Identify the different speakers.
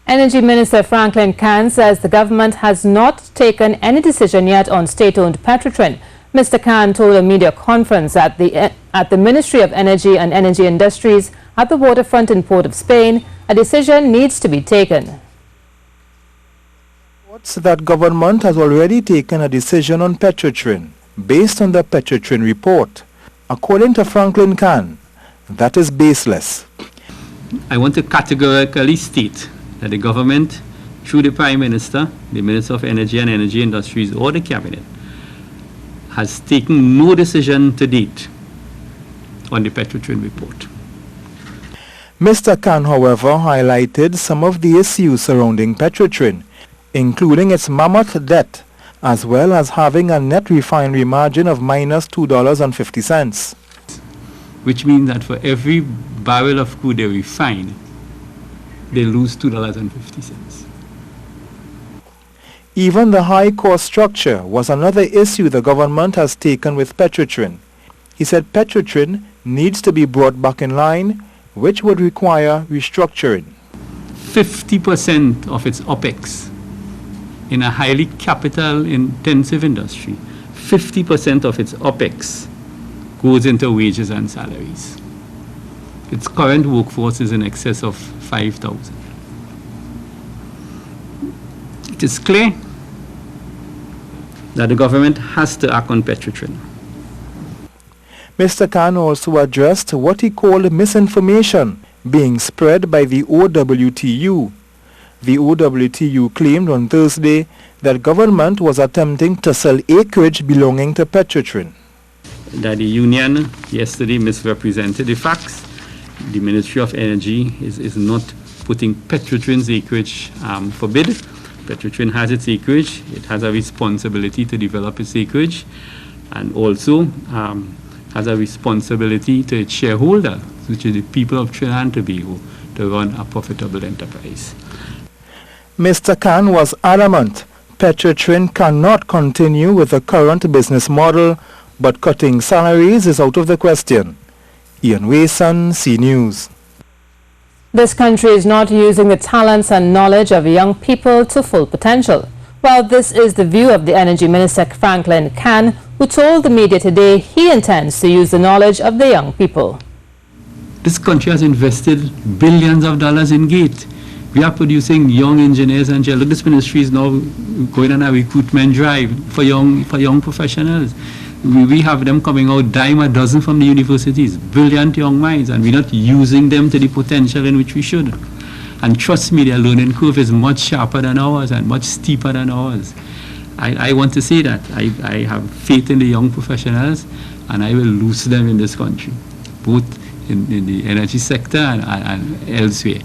Speaker 1: Energy Minister Franklin Khan says the government has not taken any decision yet on state-owned Petrotrin. Mr. Khan told a media conference at the Ministry of Energy and Energy Industries at the Waterfront in Port of Spain, a decision needs to be taken.
Speaker 2: Reports that government has already taken a decision on Petrotrin based on the Petrotrin report. According to Franklin Khan, that is baseless.
Speaker 3: I want to categorically state that the government, through the Prime Minister, the Minister of Energy and Energy Industries, or the Cabinet, has taken no decision to date on the Petrotrin report.
Speaker 2: Mr. Khan, however, highlighted some of the issues surrounding Petrotrin, including its mammoth debt, as well as having a net refinery margin of minus $2.50.
Speaker 3: Which means that for every barrel of crude they refine, they lose $2.50.
Speaker 2: Even the high cost structure was another issue the government has taken with Petrotrin. He said Petrotrin needs to be brought back in line, which would require restructuring.
Speaker 3: 50% of its OPEX in a highly capital-intensive industry, 50% of its OPEX goes into wages and salaries. Its current workforce is in excess of 5,000. It is clear that the government has to act on Petrotrin.
Speaker 2: Mr. Khan also addressed what he called misinformation being spread by the OWTU. The OWTU claimed on Thursday that government was attempting to sell acreage belonging to Petrotrin.
Speaker 3: That the union yesterday misrepresented the facts. The Ministry of Energy is not putting Petrotrin's acreage for bid. Petrotrin has its acreage. It has a responsibility to develop its acreage, and also has a responsibility to its shareholders, which is the people of Trinidad and Tobago, to run a profitable enterprise.
Speaker 2: Mr. Khan was adamant Petrotrin cannot continue with the current business model, but cutting salaries is out of the question. Ian Wason, C News.
Speaker 1: This country is not using the talents and knowledge of young people to full potential. Well, this is the view of the Energy Minister Franklin Khan, who told the media today he intends to use the knowledge of the young people.
Speaker 3: This country has invested billions of dollars in GATE. We are producing young engineers and look, this ministry is now going on a recruitment drive for young professionals. We have them coming out dime a dozen from the universities, brilliant young minds, and we're not using them to the potential in which we should. And trust me, their learning curve is much sharper than ours and much steeper than ours. I want to say that. I have faith in the young professionals, and I will lose them in this country, both in the energy sector and elsewhere.